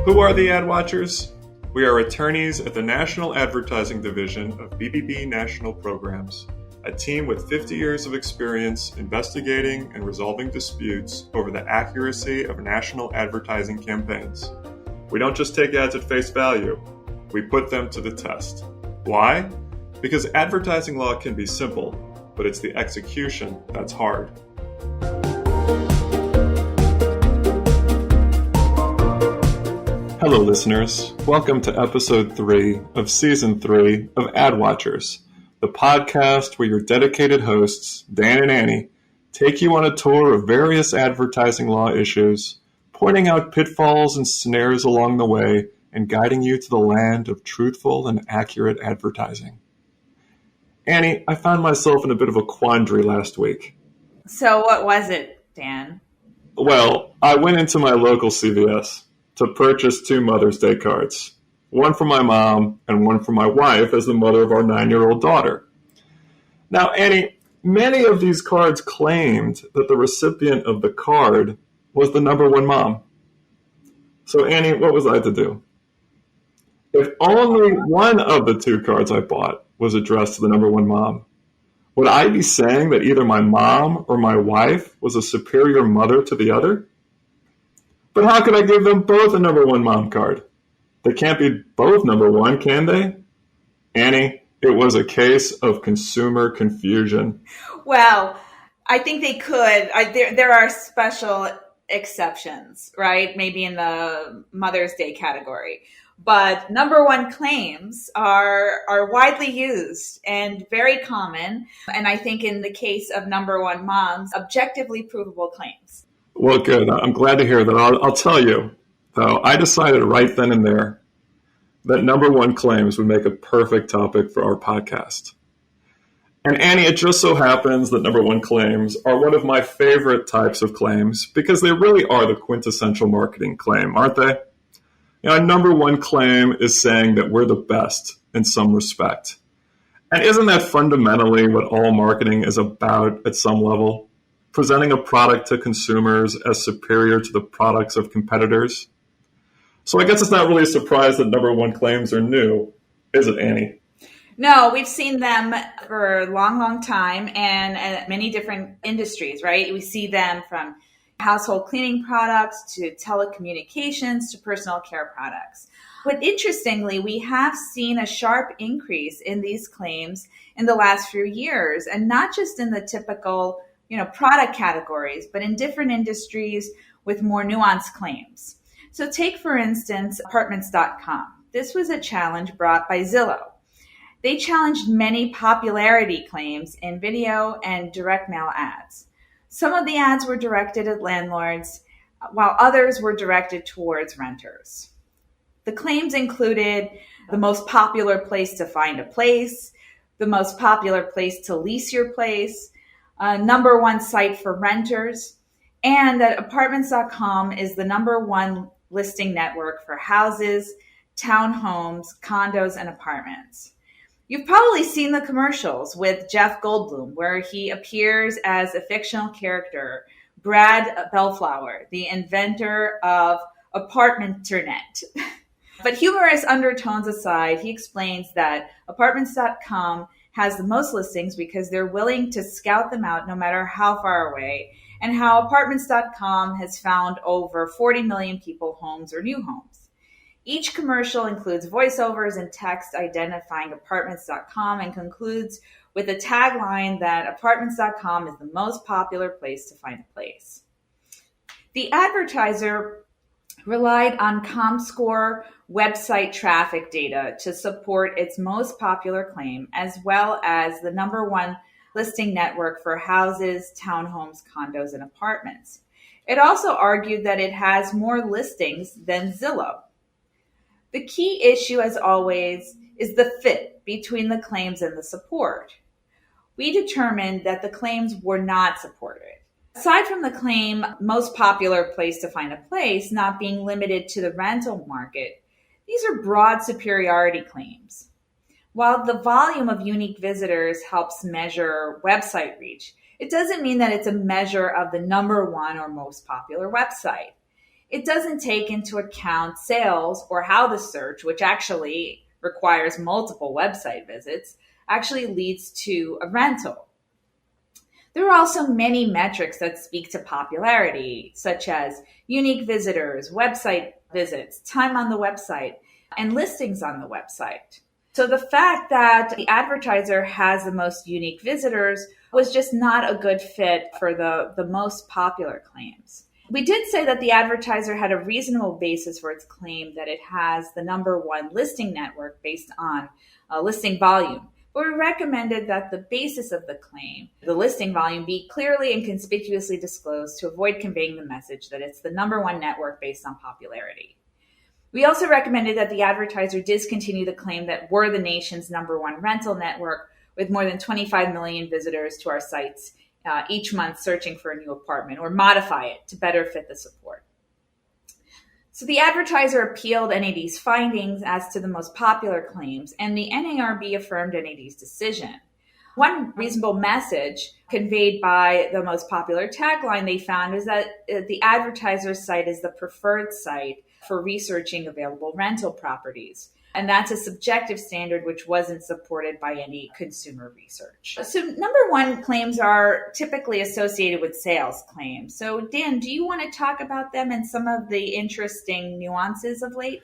Who are the Ad Watchers? We are attorneys at the National Advertising Division of BBB National Programs, a team with 50 years of experience investigating and resolving disputes over the accuracy of national advertising campaigns. We don't just take ads at face value, we put them to the test. Why? Because advertising law can be simple, but it's the execution that's hard. Hello listeners, welcome to episode 3 of season 3 of Ad Watchers, the podcast where your dedicated hosts, Dan and Annie, take you on a tour of various advertising law issues, pointing out pitfalls and snares along the way, and guiding you to the land of truthful and accurate advertising. Annie, I found myself in a bit of a quandary last week. So what was it, Dan? Well, I went into my local CVS to purchase 2 Mother's Day cards, one for my mom and one for my wife as the mother of our 9-year-old daughter. Now, Annie, many of these cards claimed that the recipient of the card was the number one mom. So, Annie, what was I to do? If only one of the 2 cards I bought was addressed to the number one mom, would I be saying that either my mom or my wife was a superior mother to the other? But how could I give them both a number one mom card? They can't be both number one, can they? Annie, it was a case of consumer confusion. Well, I think they could. There are special exceptions, right? Maybe in the Mother's Day category. But number one claims are widely used and very common. And I think in the case of number one moms, objectively provable claims. Well, good. I'm glad to hear that. I'll tell you, though, I decided right then and there that number one claims would make a perfect topic for our podcast. And Annie, it just so happens that number one claims are one of my favorite types of claims because they really are the quintessential marketing claim, aren't they? You know, a number one claim is saying that we're the best in some respect. And isn't that fundamentally what all marketing is about at some level? Presenting a product to consumers as superior to the products of competitors. So I guess it's not really a surprise that number one claims are new, is it, Annie? No, we've seen them for a long, long time and many different industries, right? We see them from household cleaning products to telecommunications to personal care products. But interestingly, we have seen a sharp increase in these claims in the last few years, and not just in the typical product categories, but in different industries with more nuanced claims. So take, for instance, apartments.com. This was a challenge brought by Zillow. They challenged many popularity claims in video and direct mail ads. Some of the ads were directed at landlords, while others were directed towards renters. The claims included the most popular place to find a place, the most popular place to lease your place, number one site for renters, and that apartments.com is the number one listing network for houses, townhomes, condos, and apartments. You've probably seen the commercials with Jeff Goldblum, where he appears as a fictional character, Brad Bellflower, the inventor of Apartmenternet. But humorous undertones aside, he explains that apartments.com has the most listings because they're willing to scout them out no matter how far away, and how apartments.com has found over 40 million people homes or new homes. Each commercial includes voiceovers and text identifying apartments.com and concludes with a tagline that apartments.com is the most popular place to find a place. The advertiser relied on ComScore website traffic data to support its most popular claim, as well as the number one listing network for houses, townhomes, condos, and apartments. It also argued that it has more listings than Zillow. The key issue, as always, is the fit between the claims and the support. We determined that the claims were not supported. Aside from the claim, most popular place to find a place, not being limited to the rental market, these are broad superiority claims. While the volume of unique visitors helps measure website reach, it doesn't mean that it's a measure of the number one or most popular website. it doesn't take into account sales or how the search, which actually requires multiple website visits, actually leads to a rental. There are also many metrics that speak to popularity, such as unique visitors, website visits, time on the website, and listings on the website. So the fact that the advertiser has the most unique visitors was just not a good fit for the most popular claims. We did say that the advertiser had a reasonable basis for its claim that it has the number one listing network based on listing volume. But we recommended that the basis of the claim, the listing volume, be clearly and conspicuously disclosed to avoid conveying the message that it's the number one network based on popularity. We also recommended that the advertiser discontinue the claim that we're the nation's number one rental network with more than 25 million visitors to our sites each month searching for a new apartment, or modify it to better fit the support. So the advertiser appealed NAD's findings as to the most popular claims, and the NARB affirmed NAD's decision. One reasonable message conveyed by the most popular tagline they found is that the advertiser's site is the preferred site for researching available rental properties. And that's a subjective standard which wasn't supported by any consumer research. So number one claims are typically associated with sales claims. So Dan, do you want to talk about them and some of the interesting nuances of late?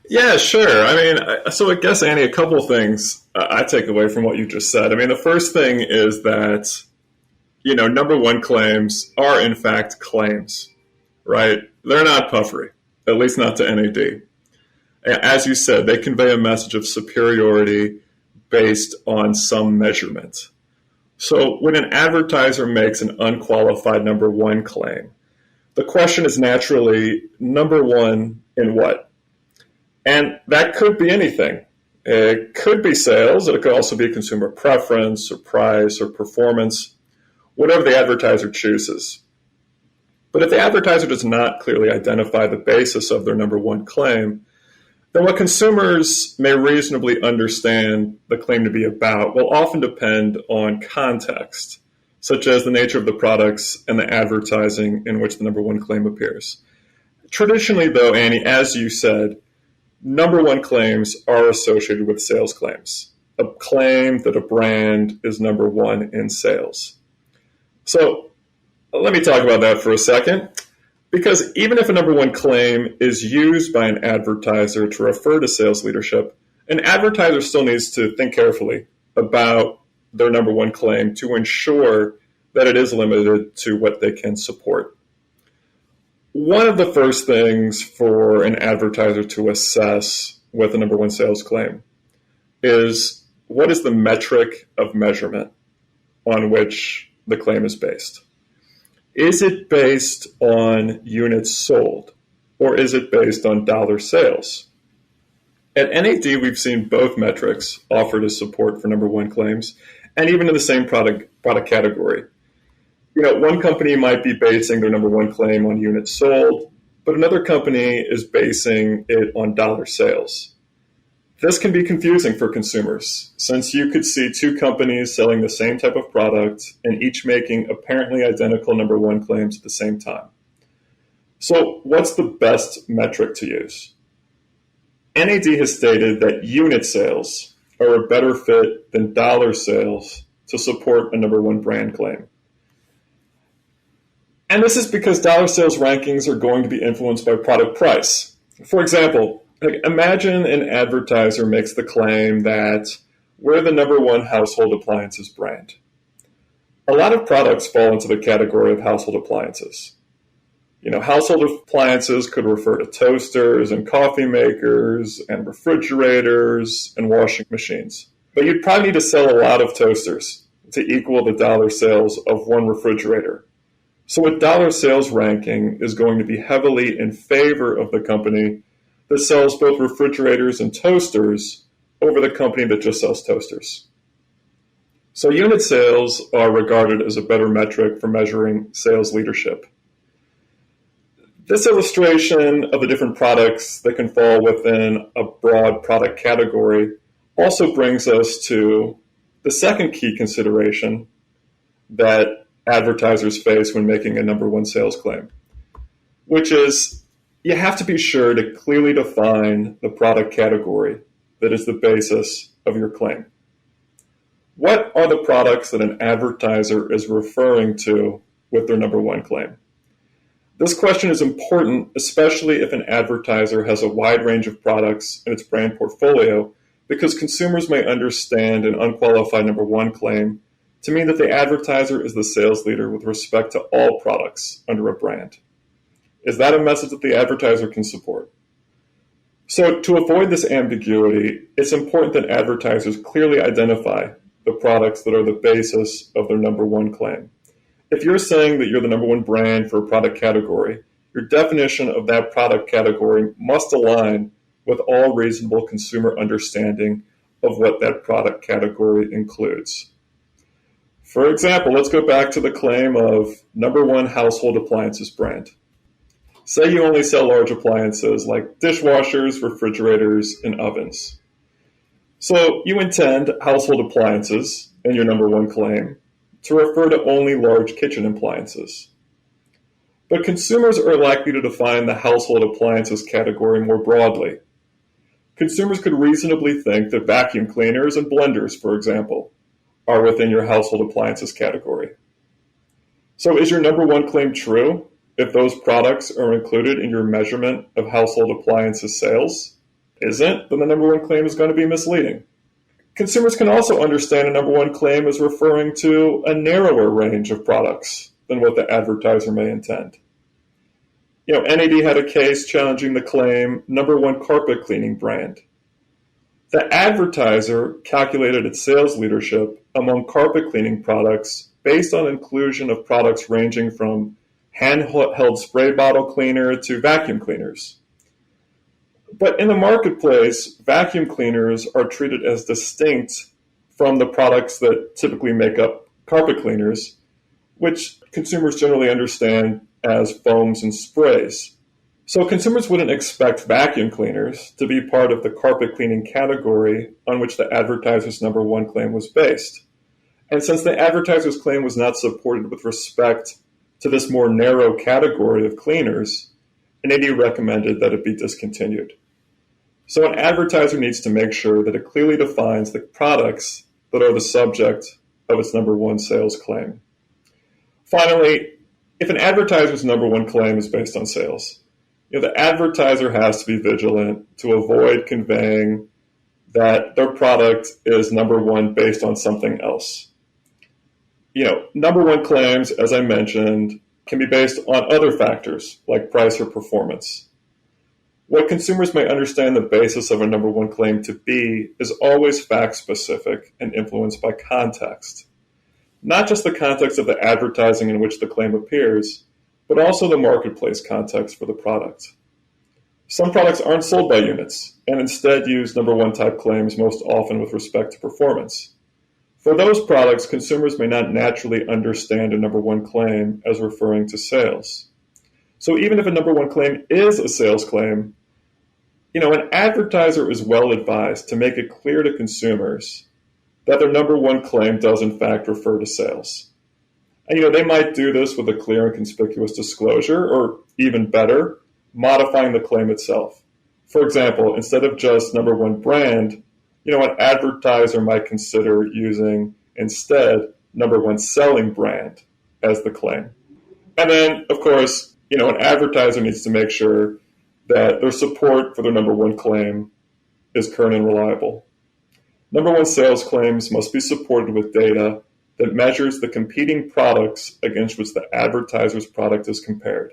Yeah, sure. I guess, Annie, a couple of things I take away from what you just said. The first thing is that, number one claims are in fact claims, right? They're not puffery, at least not to NAD. As you said, they convey a message of superiority based on some measurement. So when an advertiser makes an unqualified number one claim, the question is naturally, number one in what? And that could be anything. It could be sales. It could also be consumer preference or price or performance, whatever the advertiser chooses. But if the advertiser does not clearly identify the basis of their number one claim, then what consumers may reasonably understand the claim to be about will often depend on context, such as the nature of the products and the advertising in which the number one claim appears. Traditionally, though, Annie, as you said, number one claims are associated with sales claims, a claim that a brand is number one in sales. So let me talk about that for a second. Because even if a number one claim is used by an advertiser to refer to sales leadership, an advertiser still needs to think carefully about their number one claim to ensure that it is limited to what they can support. One of the first things for an advertiser to assess with a number one sales claim is what is the metric of measurement on which the claim is based. Is it based on units sold, or is it based on dollar sales? At NAD, we've seen both metrics offered as support for number one claims, and even in the same product category. One company might be basing their number one claim on units sold, but another company is basing it on dollar sales. This can be confusing for consumers, since you could see two companies selling the same type of product and each making apparently identical number one claims at the same time. So what's the best metric to use? NAD has stated that unit sales are a better fit than dollar sales to support a number one brand claim. And this is because dollar sales rankings are going to be influenced by product price. For example, imagine an advertiser makes the claim that we're the number one household appliances brand. A lot of products fall into the category of household appliances. Household appliances could refer to toasters and coffee makers and refrigerators and washing machines. But you'd probably need to sell a lot of toasters to equal the dollar sales of one refrigerator. So a dollar sales ranking is going to be heavily in favor of the company that sells both refrigerators and toasters over the company that just sells toasters. So unit sales are regarded as a better metric for measuring sales leadership. This illustration of the different products that can fall within a broad product category also brings us to the second key consideration that advertisers face when making a number one sales claim, which is You have to be sure to clearly define the product category that is the basis of your claim. What are the products that an advertiser is referring to with their number one claim? This question is important, especially if an advertiser has a wide range of products in its brand portfolio, because consumers may understand an unqualified number one claim to mean that the advertiser is the sales leader with respect to all products under a brand. Is that a message that the advertiser can support? So to avoid this ambiguity, it's important that advertisers clearly identify the products that are the basis of their number one claim. If you're saying that you're the number one brand for a product category, your definition of that product category must align with all reasonable consumer understanding of what that product category includes. For example, let's go back to the claim of number one household appliances brand. Say you only sell large appliances like dishwashers, refrigerators, and ovens. So you intend household appliances in your number one claim to refer to only large kitchen appliances. But consumers are likely to define the household appliances category more broadly. Consumers could reasonably think that vacuum cleaners and blenders, for example, are within your household appliances category. So is your number one claim true if those products are included in your measurement of household appliances sales? Isn't, then the number one claim is going to be misleading. Consumers can also understand a number one claim as referring to a narrower range of products than what the advertiser may intend. NAD had a case challenging the claim number one carpet cleaning brand. The advertiser calculated its sales leadership among carpet cleaning products based on inclusion of products ranging from handheld spray bottle cleaner to vacuum cleaners. But in the marketplace, vacuum cleaners are treated as distinct from the products that typically make up carpet cleaners, which consumers generally understand as foams and sprays. So consumers wouldn't expect vacuum cleaners to be part of the carpet cleaning category on which the advertiser's number one claim was based. And since the advertiser's claim was not supported with respect to this more narrow category of cleaners, NAD recommended that it be discontinued. So an advertiser needs to make sure that it clearly defines the products that are the subject of its number one sales claim. Finally, if an advertiser's number one claim is based on sales, the advertiser has to be vigilant to avoid conveying that their product is number one based on something else. Number one claims, as I mentioned, can be based on other factors like price or performance. What consumers may understand the basis of a number one claim to be is always fact-specific and influenced by context. Not just the context of the advertising in which the claim appears, but also the marketplace context for the product. Some products aren't sold by units, and instead use number one type claims most often with respect to performance. For those products, consumers may not naturally understand a number one claim as referring to sales. So even if a number one claim is a sales claim, an advertiser is well advised to make it clear to consumers that their number one claim does in fact refer to sales. And they might do this with a clear and conspicuous disclosure, or even better, modifying the claim itself. For example, instead of just number one brand, an advertiser might consider using instead number one selling brand as the claim. And then, of course, an advertiser needs to make sure that their support for their number one claim is current and reliable. Number one sales claims must be supported with data that measures the competing products against which the advertiser's product is compared.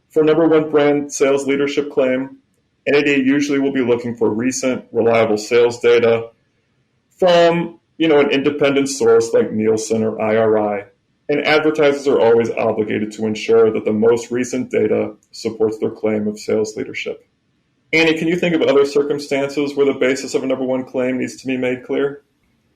For number one brand sales leadership claim, NAD usually will be looking for recent, reliable sales data from, an independent source like Nielsen or IRI. And advertisers are always obligated to ensure that the most recent data supports their claim of sales leadership. Annie, can you think of other circumstances where the basis of a number one claim needs to be made clear?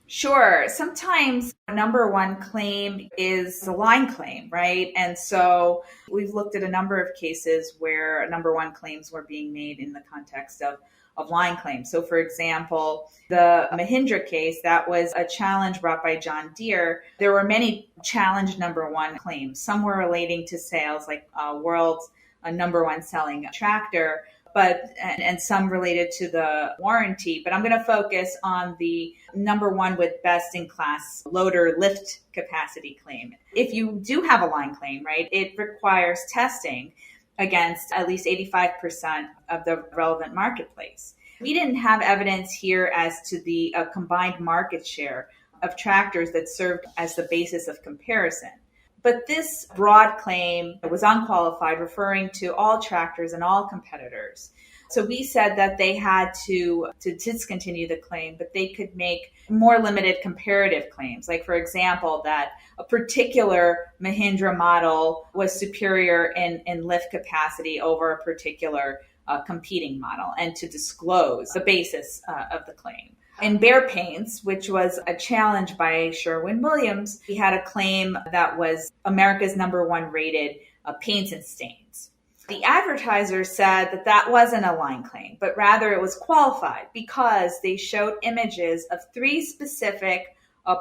Sure. Sometimes a number one claim is a line claim, right? And so we've looked at a number of cases where number one claims were being made in the context of line claims. So for example, the Mahindra case, that was a challenge brought by John Deere. There were many challenge number one claims. Some were relating to sales, like world's a number one selling tractor, and some related to the warranty. But I'm going to focus on the number one with best in class loader lift capacity claim. If you do have a line claim, right, it requires testing against at least 85% of the relevant marketplace. We didn't have evidence here as to the combined market share of tractors that served as the basis of comparison. But this broad claim was unqualified, referring to all tractors and all competitors. So we said that they had to discontinue the claim, but they could make more limited comparative claims. Like, for example, that a particular Mahindra model was superior in lift capacity over a particular competing model, and to disclose the basis of the claim. In Behr Paints, which was a challenge by Sherwin-Williams, we had a claim that was America's number one rated paints and stains. The advertiser said that that wasn't a line claim, but rather it was qualified because they showed images of three specific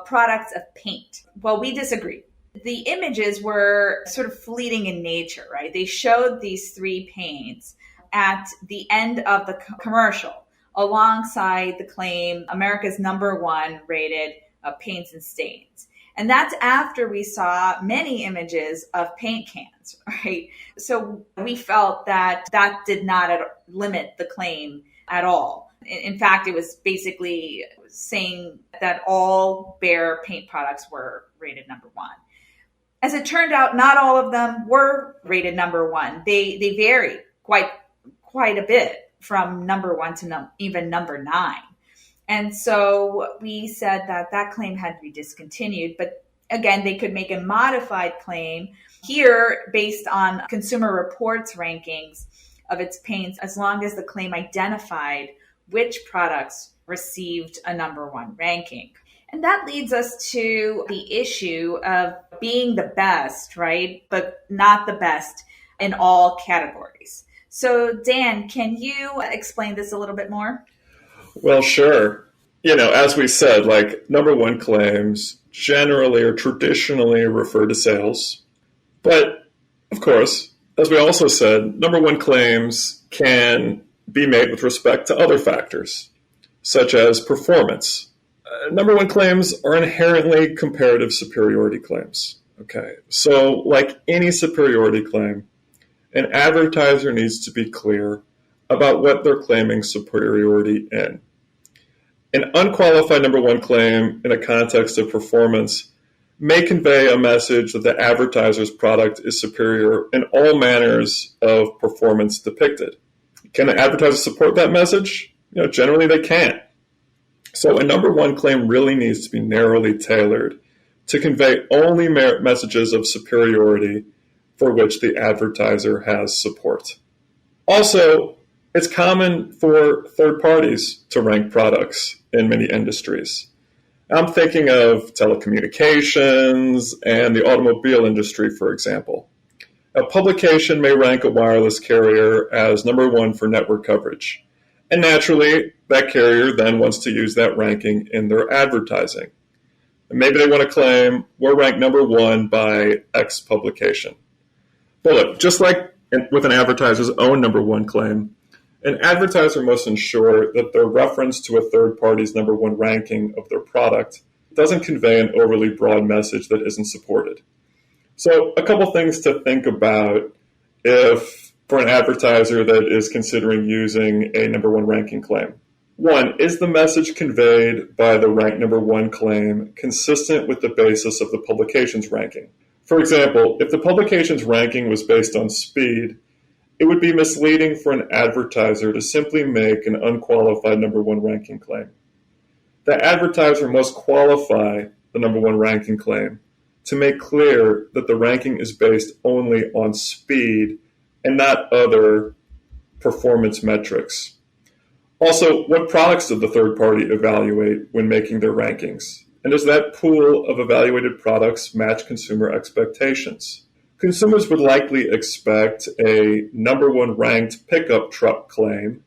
products of paint. Well, we disagree. The images were sort of fleeting in nature, right? They showed these three paints at the end of the commercial, alongside the claim America's number one rated paints and stains. And that's after we saw many images of paint cans, right? So we felt that that did not limit the claim at all. In fact, it was basically saying that all Behr paint products were rated number one. As it turned out, not all of them were rated number one. They varied quite a bit from number one to even number 9. And so we said that that claim had to be discontinued. But again, they could make a modified claim here based on Consumer Reports rankings of its paints, as long as the claim identified which products received a number one ranking. And that leads us to the issue of being the best, right? But not the best in all categories. So Dan, can you explain this a little bit more? Well, sure. As we said, like number one claims generally or traditionally refer to sales. But of course, as we also said, number one claims can be made with respect to other factors, such as performance. Number one claims are inherently comparative superiority claims. Okay, so like any superiority claim, an advertiser needs to be clear about what they're claiming superiority in. An unqualified number one claim in a context of performance may convey a message that the advertiser's product is superior in all manners of performance depicted. Can the advertiser support that message? Generally they can't. So a number one claim really needs to be narrowly tailored to convey only messages of superiority for which the advertiser has support. Also, it's common for third parties to rank products in many industries. I'm thinking of telecommunications and the automobile industry, for example. A publication may rank a wireless carrier as number one for network coverage. And naturally, that carrier then wants to use that ranking in their advertising. And maybe they want to claim, we're ranked number one by X publication. But look, just like with an advertiser's own number one claim, an advertiser must ensure that their reference to a third party's number one ranking of their product doesn't convey an overly broad message that isn't supported. So a couple things to think about if for an advertiser that is considering using a number one ranking claim. One, is the message conveyed by the rank number one claim consistent with the basis of the publication's ranking? For example, if the publication's ranking was based on speed, it would be misleading for an advertiser to simply make an unqualified number one ranking claim. The advertiser must qualify the number one ranking claim to make clear that the ranking is based only on speed and not other performance metrics. Also, what products did the third party evaluate when making their rankings? And does that pool of evaluated products match consumer expectations? Consumers would likely expect a number one ranked pickup truck claim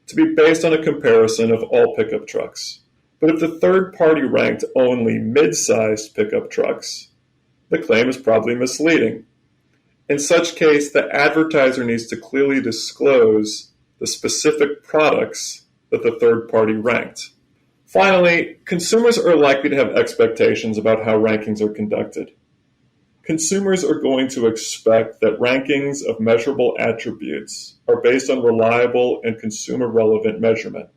to be based on a comparison of all pickup trucks. But if the third party ranked only mid-sized pickup trucks, the claim is probably misleading. In such case, the advertiser needs to clearly disclose the specific products that the third party ranked. Finally, consumers are likely to have expectations about how rankings are conducted. Consumers are going to expect that rankings of measurable attributes are based on reliable and consumer-relevant measurement.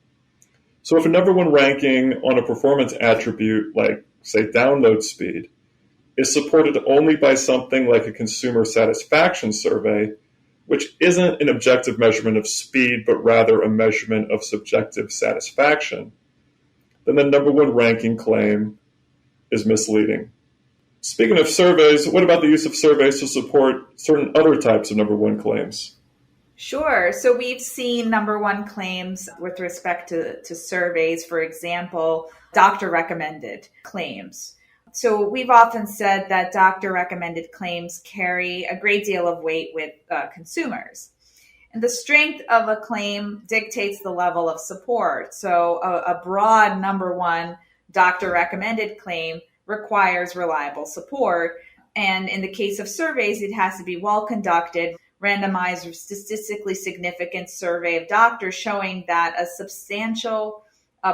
So if a number one ranking on a performance attribute like, say, download speed is supported only by something like a consumer satisfaction survey, which isn't an objective measurement of speed, but rather a measurement of subjective satisfaction, then the number one ranking claim is misleading. Speaking of surveys, what about the use of surveys to support certain other types of number one claims? Sure. So we've seen number one claims with respect to surveys, for example, doctor recommended claims. So we've often said that doctor recommended claims carry a great deal of weight with consumers. And the strength of a claim dictates the level of support. So a broad number one doctor recommended claim requires reliable support. And in the case of surveys, it has to be well conducted, randomized or statistically significant survey of doctors showing that a substantial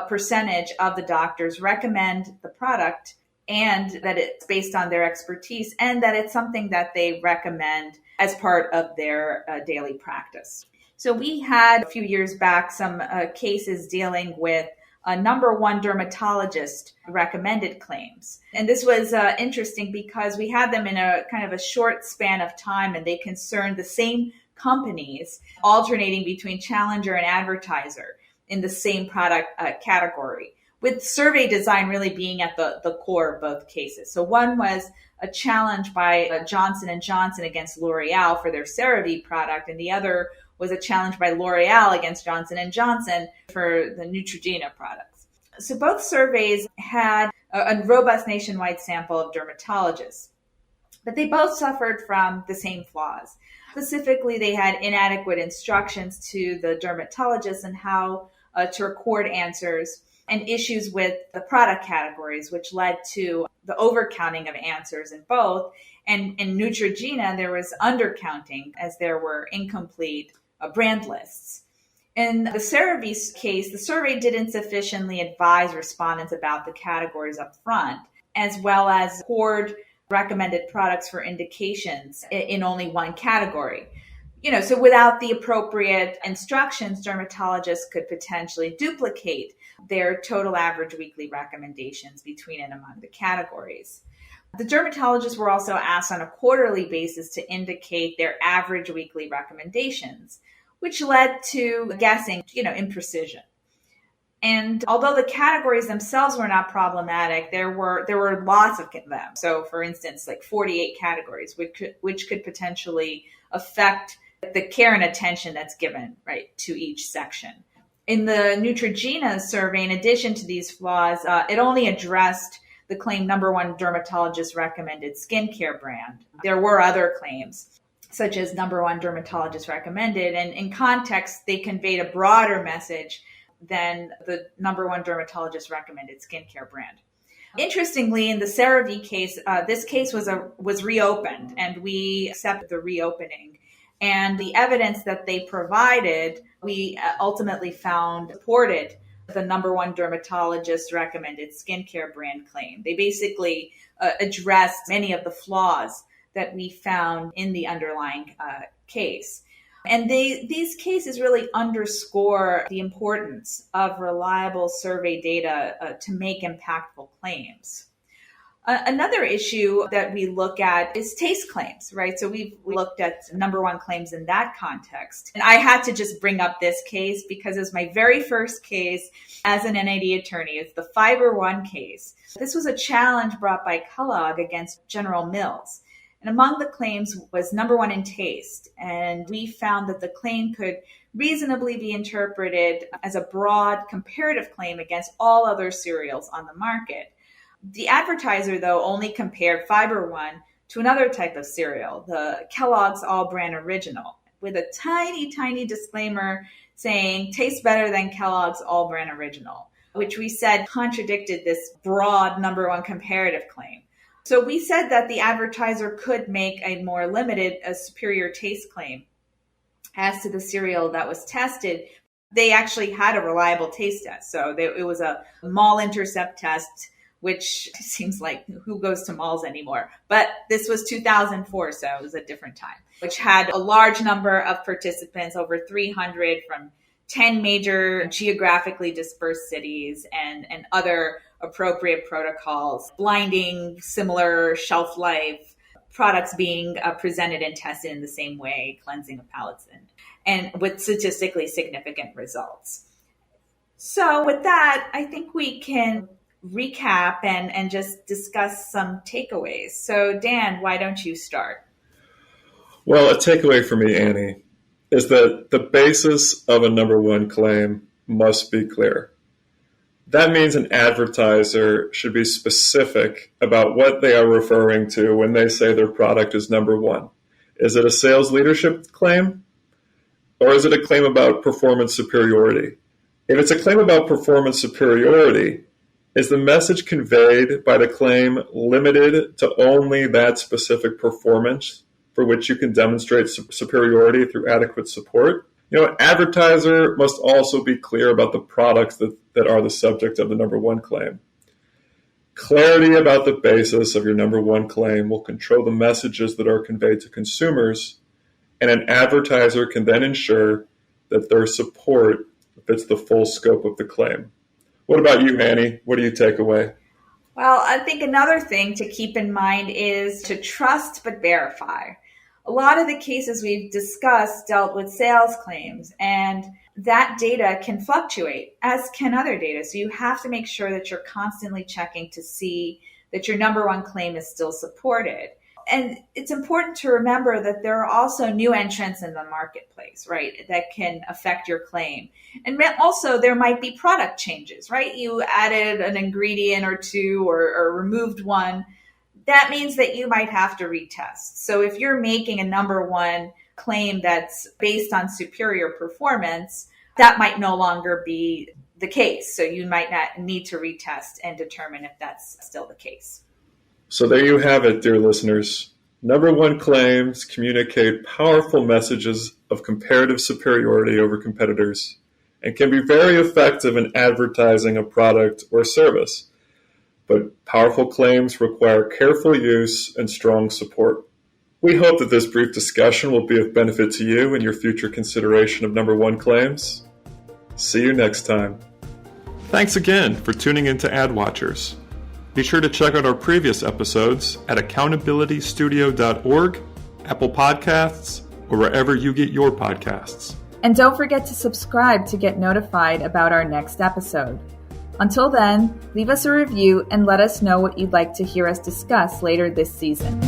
percentage of the doctors recommend the product and that it's based on their expertise and that it's something that they recommend as part of their daily practice. So we had a few years back some cases dealing with number one dermatologist recommended claims. And this was interesting because we had them in a kind of a short span of time and they concerned the same companies alternating between challenger and advertiser in the same product category, with survey design really being at the core of both cases. So one was a challenge by Johnson & Johnson against L'Oreal for their CeraVe product, and the other was a challenge by L'Oreal against Johnson & Johnson for the Neutrogena products. So both surveys had a robust nationwide sample of dermatologists, but they both suffered from the same flaws. Specifically, they had inadequate instructions to the dermatologists on how to record answers and issues with the product categories, which led to the overcounting of answers in both. And in Neutrogena, there was undercounting as there were incomplete brand lists. In the CeraVe case, the survey didn't sufficiently advise respondents about the categories up front, as well as record recommended products for indications in only one category. So without the appropriate instructions, dermatologists could potentially duplicate their total average weekly recommendations between and among the categories. The dermatologists were also asked on a quarterly basis to indicate their average weekly recommendations, which led to guessing, imprecision. And although the categories themselves were not problematic, there were lots of them. So for instance, like 48 categories, which could potentially affect the care and attention that's given, right, to each section. In the Neutrogena survey, in addition to these flaws, it only addressed the claim number one dermatologist recommended skincare brand. There were other claims, such as number one dermatologist recommended, and in context, they conveyed a broader message than the number one dermatologist recommended skincare brand. Interestingly, in the CeraVe case, this case was reopened, and we accepted the reopening. And the evidence that they provided, we ultimately found supported the number one dermatologist recommended skincare brand claim. They basically addressed many of the flaws that we found in the underlying case. And these cases really underscore the importance of reliable survey data to make impactful claims. Another issue that we look at is taste claims, right? So we've looked at number one claims in that context. And I had to just bring up this case because it was my very first case as an NID attorney. It's the Fiber One case. This was a challenge brought by Kellogg against General Mills. And among the claims was number one in taste. And we found that the claim could reasonably be interpreted as a broad comparative claim against all other cereals on the market. The advertiser, though, only compared Fiber One to another type of cereal, the Kellogg's All Brand Original, with a tiny, tiny disclaimer saying, tastes better than Kellogg's All Brand Original, which we said contradicted this broad number one comparative claim. So we said that the advertiser could make a more limited, a superior taste claim as to the cereal that was tested. They actually had a reliable taste test. So it was a mall intercept test, which seems like who goes to malls anymore? But this was 2004, so it was a different time, which had a large number of participants, over 300 from 10 major geographically dispersed cities and other appropriate protocols, blinding, similar shelf life, products being presented and tested in the same way, cleansing of palates, and with statistically significant results. So with that, I think we can recap and just discuss some takeaways. So Dan, why don't you start? Well, a takeaway for me, Annie, is that the basis of a number one claim must be clear. That means an advertiser should be specific about what they are referring to when they say their product is number one. Is it a sales leadership claim? Or is it a claim about performance superiority? If it's a claim about performance superiority, is the message conveyed by the claim limited to only that specific performance for which you can demonstrate superiority through adequate support? An advertiser must also be clear about the products that are the subject of the number one claim. Clarity about the basis of your number one claim will control the messages that are conveyed to consumers, and an advertiser can then ensure that their support fits the full scope of the claim. What about you, Annie? What do you take away? Well, I think another thing to keep in mind is to trust but verify. A lot of the cases we've discussed dealt with sales claims, and that data can fluctuate, as can other data. So you have to make sure that you're constantly checking to see that your number one claim is still supported. And it's important to remember that there are also new entrants in the marketplace, right, that can affect your claim. And also there might be product changes, right? You added an ingredient or two or removed one. That means that you might have to retest. So if you're making a number one claim that's based on superior performance, that might no longer be the case. So you might not need to retest and determine if that's still the case. So there you have it, dear listeners. Number one claims communicate powerful messages of comparative superiority over competitors and can be very effective in advertising a product or service. But powerful claims require careful use and strong support. We hope that this brief discussion will be of benefit to you in your future consideration of number one claims. See you next time. Thanks again for tuning in to Ad Watchers. Be sure to check out our previous episodes at accountabilitystudio.org, Apple Podcasts, or wherever you get your podcasts. And don't forget to subscribe to get notified about our next episode. Until then, leave us a review and let us know what you'd like to hear us discuss later this season.